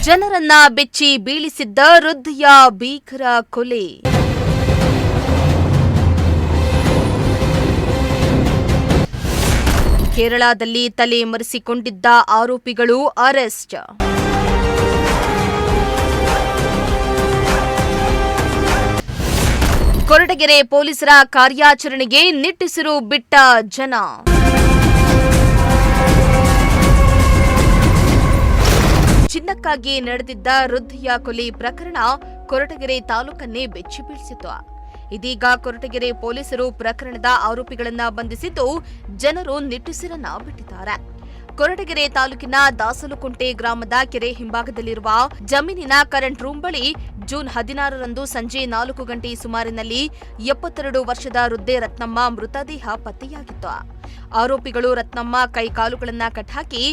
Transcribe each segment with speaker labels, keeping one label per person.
Speaker 1: ಜನರನ್ನ ಬೆಚ್ಚಿ ಬೀಳಿಸಿದ್ದ ವೃದ್ಧೆಯ ಭೀಕರ ಕೊಲೆ. ಕೇರಳದಲ್ಲಿ ತಲೆ ಮರೆಸಿಕೊಂಡಿದ್ದ ಆರೋಪಿಗಳು ಅರೆಸ್ಟ್. ಕೊರಟಗೆರೆ ಪೊಲೀಸರ ಕಾರ್ಯಾಚರಣೆಗೆ ನಿಟ್ಟುಸಿರು ಬಿಟ್ಟ ಜನ. ಚಿನ್ನಕ್ಕಾಗಿ ನಡೆದಿದ್ದ ವೃದ್ಧೆಯ ಕೊಲೆ ಪ್ರಕರಣ ಕೊರಟಗೆರೆ ತಾಲೂಕನ್ನೇ ಬೆಚ್ಚಿ ಬೀಳಿಸಿತು. ಇದೀಗ ಕೊರಟಗೆರೆ ಪೊಲೀಸರು ಪ್ರಕರಣದ ಆರೋಪಿಗಳನ್ನ ಬಂಧಿಸಿದ್ದು ಜನರು ನಿಟ್ಟುಸಿರನ್ನ ಬಿಟ್ಟಿದ್ದಾರೆ. ಕೊರಟಗೆರೆ ತಾಲೂಕಿನ ದಾಸಲುಕುಂಟೆ ಗ್ರಾಮದ ಕೆರೆ ಹಿಂಭಾಗದಲ್ಲಿರುವ ಜಮೀನಿನ ಕರೆಂಟ್ ರೂಮ್ ಬಳಿ ಜೂನ್ 16ರಂದು ಸಂಜೆ 4 ಗಂಟೆ ಸುಮಾರಿನಲ್ಲಿ 72 ವರ್ಷದ ವೃದ್ಧೆ ರತ್ನಮ್ಮ ಮೃತದೇಹ ಪತ್ತೆಯಾಗಿತ್ತು. ಆರೋಪಿಗಳು ರತ್ನಮ್ಮ ಕೈಕಾಲುಗಳನ್ನ ಕಟ್ಟಾಕಿ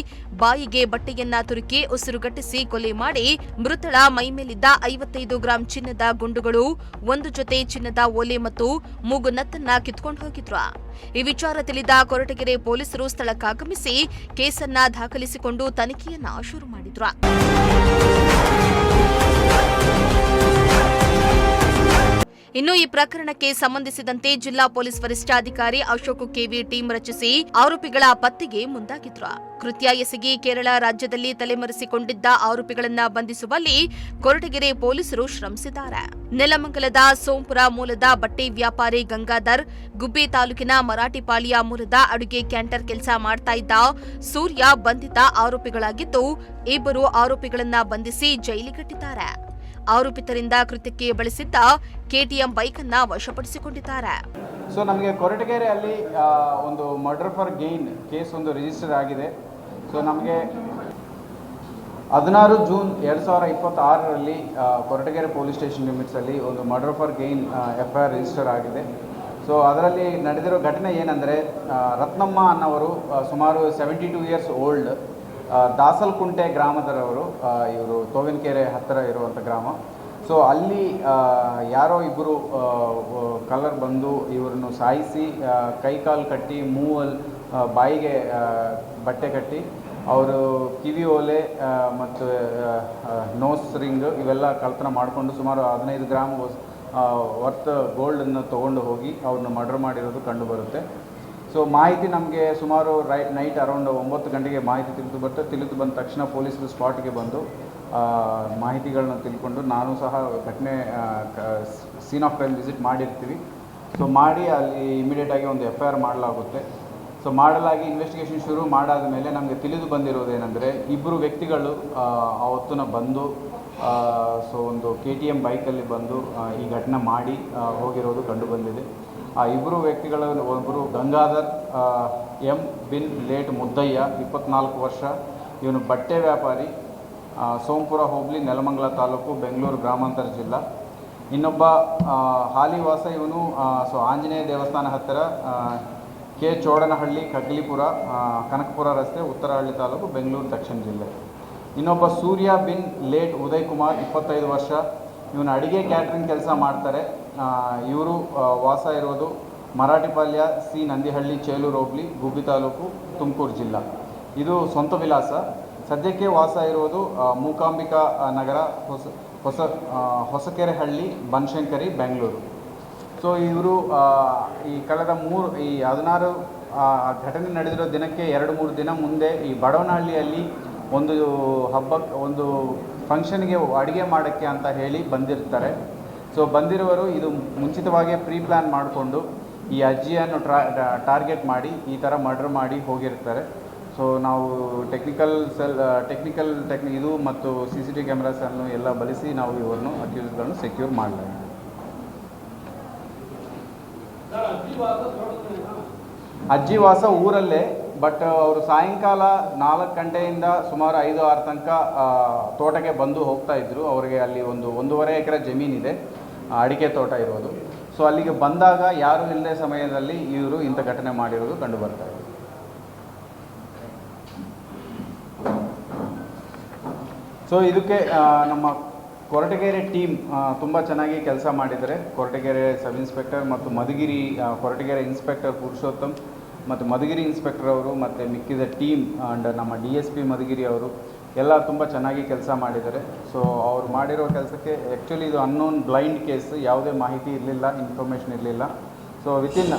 Speaker 1: ಬಾಯಿಗೆ ಬಟ್ಟೆಯನ್ನ ತುರುಕಿ ಉಸಿರುಗಟ್ಟಿಸಿ ಕೊಲೆ ಮಾಡಿ ಮೃತಳ ಮೈಮೇಲಿದ್ದ 55 ಗ್ರಾಂ ಚಿನ್ನದ ಗುಂಡುಗಳು, 1 ಜೊತೆ ಚಿನ್ನದ ಓಲೆ ಮತ್ತು ಮೂಗುನತ್ತನ್ನ ಕಿತ್ಕೊಂಡು ಹೋಗಿದ್ರು. ಈ ವಿಚಾರ ತಿಳಿದ ಕೊರಟಗೆರೆ ಪೊಲೀಸರು ಸ್ಥಳಕ್ಕಾಗಮಿಸಿ ಕೇಸನ್ನ ದಾಖಲಿಸಿಕೊಂಡು ತನಿಖೆಯನ್ನ ಶುರು ಮಾಡಿದ್ರು. ಇನ್ನು ಈ ಪ್ರಕರಣಕ್ಕೆ ಸಂಬಂಧಿಸಿದಂತೆ ಜಿಲ್ಲಾ ಪೊಲೀಸ್ ವರಿಷ್ಠಾಧಿಕಾರಿ ಅಶೋಕ್ ಕೆವಿ ಟೀಮ್ ರಚಿಸಿ ಆರೋಪಿಗಳ ಪತ್ತೆಗೆ ಮುಂದಾಗಿದ್ರು. ಕೃತ್ಯ ಎಸಗಿ ಕೇರಳ ರಾಜ್ಯದಲ್ಲಿ ತಲೆಮರೆಸಿಕೊಂಡಿದ್ದ ಆರೋಪಿಗಳನ್ನ ಬಂಧಿಸುವಲ್ಲಿ ಕೊರಟಗೆರೆ ಪೊಲೀಸರು ಶ್ರಮಿಸಿದ್ದಾರೆ. ನೆಲಮಂಗಲದ ಸೋಂಪುರ ಮೂಲದ ಬಟ್ಟೆ ವ್ಯಾಪಾರಿ ಗಂಗಾಧರ್, ಗುಬ್ಬಿ ತಾಲೂಕಿನ ಮರಾಠಿಪಾಳ್ಯ ಮೂಲದ ಅಡುಗೆ ಕ್ಯಾಂಟರ್ ಕೆಲಸ ಮಾಡ್ತಾ ಇದ್ದ ಸೂರ್ಯ ಬಂಧಿತ ಆರೋಪಿಗಳಾಗಿದ್ದು, ಇಬ್ಬರು ಆರೋಪಿಗಳನ್ನ ಬಂಧಿಸಿ ಜೈಲಿಗಟ್ಟಿದ್ದಾರೆ. ಆರೋಪಿತರಿಂದ ಕೃತ್ಯಕ್ಕೆ ಬಳಸಿದ್ದ ಕೆಟಿಎಂ ಬೈಕ್ ಅನ್ನ ವಶಪಡಿಸಿಕೊಂಡಿದ್ದಾರೆ.
Speaker 2: ಸೊ ನಮಗೆ ಕೊರಟಗೆರೆಯಲ್ಲಿ ಒಂದು ಮರ್ಡರ್ ಫಾರ್ ಗೇನ್ ಕೇಸ್ ಒಂದು ರಿಜಿಸ್ಟರ್ ಆಗಿದೆ. ಸೊ ನಮಗೆ 16 ಜೂನ್ 2026ರಲ್ಲಿ ಕೊರಟಗೆರೆ ಪೊಲೀಸ್ ಸ್ಟೇಷನ್ ಲಿಮಿಟ್ಸಲ್ಲಿ ಒಂದು murder for gain FIR register ಆಗಿದೆ. ಸೊ ಅದರಲ್ಲಿ ನಡೆದಿರೋ ಘಟನೆ ಏನಂದರೆ, ರತ್ನಮ್ಮ ಅನ್ನೋರು ಸುಮಾರು 72 ಇಯರ್ಸ್ ಓಲ್ಡ್, ದಾಸಲಕುಂಟೆ ಗ್ರಾಮದವರು. ಇವರು ತೋವಿನಕೆರೆ ಹತ್ತಿರ ಇರುವಂಥ ಗ್ರಾಮ. ಸೊ ಅಲ್ಲಿ ಯಾರೋ ಇಬ್ಬರು ಕಲ್ಲರ್ ಬಂದು ಇವರನ್ನು ಸಾಯಿಸಿ ಕೈಕಾಲು ಕಟ್ಟಿ ಮೂವಲ್ಲಿ ಬಾಯಿಗೆ ಬಟ್ಟೆ ಕಟ್ಟಿ ಅವರು ಕಿವಿ ಓಲೆ ಮತ್ತು ನೋಸ್ ರಿಂಗ್ ಇವೆಲ್ಲ ಕಳ್ತನ ಮಾಡಿಕೊಂಡು ಸುಮಾರು 15 ಗ್ರಾಮ್ ವರ್ತ್ ಗೋಲ್ಡನ್ನು ತೊಗೊಂಡು ಹೋಗಿ ಅವ್ರನ್ನ ಮರ್ಡರ್ ಮಾಡಿರೋದು ಕಂಡುಬರುತ್ತೆ. ಸೊ ಮಾಹಿತಿ ನಮಗೆ ಸುಮಾರು ನೈಟ್ ಅರೌಂಡ್ 9 ಗಂಟೆಗೆ ಮಾಹಿತಿ ತಿಳಿದು ಬಂದ ತಕ್ಷಣ ಪೊಲೀಸರು ಸ್ಪಾಟ್ಗೆ ಬಂದು ಮಾಹಿತಿಗಳನ್ನ ತಿಳ್ಕೊಂಡು ನಾನು ಸಹ ಘಟನೆ ಸೀನ್ ಆಫ್ ಕ್ರೈಮ್ ವಿಸಿಟ್ ಮಾಡಿರ್ತೀವಿ. ಸೊ ಮಾಡಿ ಅಲ್ಲಿ ಇಮಿಡಿಯೇಟಾಗಿ ಒಂದು FIR ಮಾಡಲಾಗುತ್ತೆ. ಸೊ ಮಾಡಲಾಗಿ ಇನ್ವೆಸ್ಟಿಗೇಷನ್ ಶುರು ಮಾಡಾದ ಮೇಲೆ ನಮಗೆ ತಿಳಿದು ಬಂದಿರೋದೇನೆಂದರೆ, ಇಬ್ಬರು ವ್ಯಕ್ತಿಗಳು ಅವತ್ತನ್ನ ಬಂದು ಸೊ ಒಂದು KTM ಬೈಕಲ್ಲಿ ಬಂದು ಈ ಘಟನೆ ಮಾಡಿ ಹೋಗಿರೋದು ಕಂಡುಬಂದಿದೆ. ಆ ಇಬ್ಬರು ವ್ಯಕ್ತಿಗಳು, ಒಬ್ಬರು ಗಂಗಾಧರ್ ಎಂ ಬಿನ್ ಲೇಟ್ ಮುದ್ದಯ್ಯ 24 ವರ್ಷ, ಇವನು ಬಟ್ಟೆ ವ್ಯಾಪಾರಿ, ಸೋಂಪುರ ಹೋಬಳಿ, ನೆಲಮಂಗಲ ತಾಲೂಕು, ಬೆಂಗಳೂರು ಗ್ರಾಮಾಂತರ ಜಿಲ್ಲಾ. ಇನ್ನೊಬ್ಬ ಹಾಲಿ ವಾಸ ಇವನು ಸೊ ಆಂಜನೇಯ ದೇವಸ್ಥಾನ ಹತ್ತಿರ ಕೆ ಚೋಡನಹಳ್ಳಿ, ಕಗ್ಲಿಪುರ, ಕನಕಪುರ ರಸ್ತೆ, ಉತ್ತರಹಳ್ಳಿ ತಾಲೂಕು, ಬೆಂಗಳೂರು ದಕ್ಷಿಣ ಜಿಲ್ಲೆ. ಇನ್ನೊಬ್ಬ ಸೂರ್ಯ ಬಿನ್ ಲೇಟ್ ಉದಯ್ ಕುಮಾರ್ 25 ವರ್ಷ, ಇವನು ಅಡಿಗೆ ಕ್ಯಾಟ್ರಿಂಗ್ ಕೆಲಸ ಮಾಡ್ತಾರೆ. ಇವರು ವಾಸ ಇರೋದು ಮರಾಠಿಪಾಳ್ಯ ಸಿ ನಂದಿಹಳ್ಳಿ, ಚೇಲೂರು ಹೋಬಳಿ, ಗುಬ್ಬಿ ತಾಲೂಕು, ತುಮಕೂರು ಜಿಲ್ಲಾ. ಇದು ಸ್ವಂತ ವಿಳಾಸ. ಸದ್ಯಕ್ಕೆ ವಾಸ ಇರೋದು ಮೂಕಾಂಬಿಕಾ ನಗರ, ಹೊಸಕೆರೆಹಳ್ಳಿ, ಬನಶಂಕರಿ, ಬೆಂಗಳೂರು. ಸೊ ಇವರು ಈ ಕಳೆದ 16 ಘಟನೆ ನಡೆದಿರೋ ದಿನಕ್ಕೆ 2-3 ದಿನ ಮುಂದೆ ಈ ಬಡವನಹಳ್ಳಿಯಲ್ಲಿ ಒಂದು ಹಬ್ಬಕ್ಕೆ, ಒಂದು ಫಂಕ್ಷನ್ಗೆ ಅಡುಗೆ ಮಾಡೋಕ್ಕೆ ಅಂತ ಹೇಳಿ ಬಂದಿರ್ತಾರೆ. ಸೊ ಬಂದಿರುವರು ಇದು ಮುಂಚಿತವಾಗಿ ಪ್ರೀ ಪ್ಲ್ಯಾನ್ ಮಾಡಿಕೊಂಡು ಈ ಅಜ್ಜಿಯನ್ನು ಟಾರ್ಗೆಟ್ ಮಾಡಿ ಈ ಥರ ಮರ್ಡರ್ ಮಾಡಿ ಹೋಗಿರ್ತಾರೆ. ಸೊ ನಾವು ಟೆಕ್ನಿಕಲ್ ಇದು ಮತ್ತು CCTV ಕ್ಯಾಮ್ರಾಸನ್ನು ಎಲ್ಲ ಬಳಸಿ ನಾವು ಇವ್ರನ್ನು ಅಕ್ಯೂಸ್ಗಳನ್ನು ಸೆಕ್ಯೂರ್ ಮಾಡಲಾಗಿದೆ. ಅಜ್ಜಿ ವಾಸ ಊರಲ್ಲೇ, ಬಟ್ ಅವರು ಸಾಯಂಕಾಲ 4 ಗಂಟೆಯಿಂದ ಸುಮಾರು 5-6 ತನಕ ತೋಟಕ್ಕೆ ಬಂದು ಹೋಗ್ತಾ ಇದ್ದರು. ಅವರಿಗೆ ಅಲ್ಲಿ ಒಂದು 1.5 ಎಕರೆ ಜಮೀನಿದೆ, ಅಡಿಕೆ ತೋಟ ಇರೋದು. ಸೊ ಅಲ್ಲಿಗೆ ಬಂದಾಗ ಯಾರೂ ಇಲ್ಲದೆ ಸಮಯದಲ್ಲಿ ಇವರು ಇಂಥ ಘಟನೆ ಮಾಡಿರೋದು ಕಂಡುಬರ್ತಾ ಇದೆ. ಸೊ ಇದಕ್ಕೆ ನಮ್ಮ ಕೊರಟಗೆರೆ ಟೀಮ್ ತುಂಬ ಚೆನ್ನಾಗಿ ಕೆಲಸ ಮಾಡಿದ್ದಾರೆ. ಕೊರಟಗೆರೆ ಸಬ್ ಇನ್ಸ್ಪೆಕ್ಟರ್ ಮತ್ತು ಮಧುಗಿರಿ ಕೊರಟಗೆರೆ ಇನ್ಸ್ಪೆಕ್ಟರ್ ಪುರುಷೋತ್ತಮ್ ಮತ್ತು ಮಧುಗಿರಿ ಇನ್ಸ್ಪೆಕ್ಟರ್ ಅವರು ಮತ್ತು ಮಿಕ್ಕಿದ ಟೀಮ್ ಆ್ಯಂಡ್ ನಮ್ಮ DSP ಮಧುಗಿರಿ ಅವರು ಎಲ್ಲ ತುಂಬ ಚೆನ್ನಾಗಿ ಕೆಲಸ ಮಾಡಿದ್ದಾರೆ. ಸೊ ಅವ್ರು ಮಾಡಿರೋ ಕೆಲಸಕ್ಕೆ ಆ್ಯಕ್ಚುಲಿ ಇದು ಅನ್ನೋನ್ ಬ್ಲೈಂಡ್ ಕೇಸ್, ಯಾವುದೇ ಮಾಹಿತಿ ಇರಲಿಲ್ಲ, ಇನ್ಫಾರ್ಮೇಷನ್ ಇರಲಿಲ್ಲ. ಸೊ ವಿತಿನ್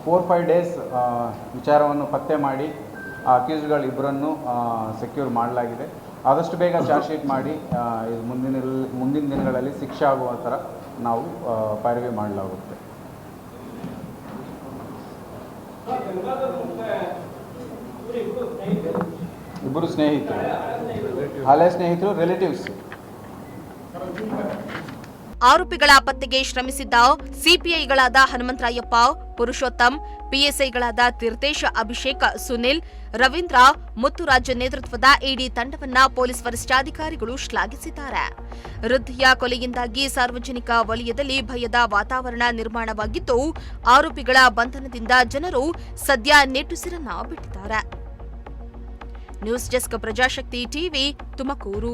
Speaker 2: 4-5 ಡೇಸ್ ವಿಚಾರವನ್ನು ಪತ್ತೆ ಮಾಡಿ ಆ ಅಕ್ಯೂಸ್ಡ್ಗಳು ಇಬ್ಬರನ್ನು ಸೆಕ್ಯೂರ್ ಮಾಡಲಾಗಿದೆ. ಆದಷ್ಟು ಬೇಗ ಚಾರ್ಜ್ ಶೀಟ್ ಮಾಡಿ ಇದು ಮುಂದಿನ ದಿನಗಳಲ್ಲಿ ಶಿಕ್ಷೆ ಆಗುವ ಥರ ನಾವು ಪೈರವಿ ಮಾಡಲಾಗುತ್ತೆ. ಇಬ್ಬರು ಸ್ನೇಹಿತರು, ಹಳೆ ಸ್ನೇಹಿತರು, ರಿಲೇಟಿವ್ಸ್.
Speaker 1: ಆರೋಪಿಗಳ ಪತ್ತೆಗೆ ಶ್ರಮಿಸಿದ್ದ ಸಿಪಿಐಗಳಾದ ಹನುಮಂತರಾಯಪ್ಪ, ಪುರುಷೋತ್ತಮ್, ಪಿಎಸ್ಐಗಳಾದ ತೀರ್ಥೇಶ್, ಅಭಿಷೇಕ್, ಸುನಿಲ್, ರವೀಂದ್ರ, ಮುತ್ತುರಾಜ್ ನೇತೃತ್ವದ ಇಡಿ ತಂಡವನ್ನ ಪೊಲೀಸ್ ವರಿಷ್ಠಾಧಿಕಾರಿಗಳು ಶ್ಲಾಘಿಸಿದ್ದಾರೆ. ವೃದ್ಧೆಯ ಕೊಲೆಯಿಂದಾಗಿ ಸಾರ್ವಜನಿಕ ವಲಯದಲ್ಲಿ ಭಯದ ವಾತಾವರಣ ನಿರ್ಮಾಣವಾಗಿದ್ದು, ಆರೋಪಿಗಳ ಬಂಧನದಿಂದ ಜನರು ಸದ್ಯ ನಿಟ್ಟುಸಿರನ್ನ ಬಿಟ್ಟಿದ್ದಾರೆ. News desk, Prajashakti TV, Tumakuru.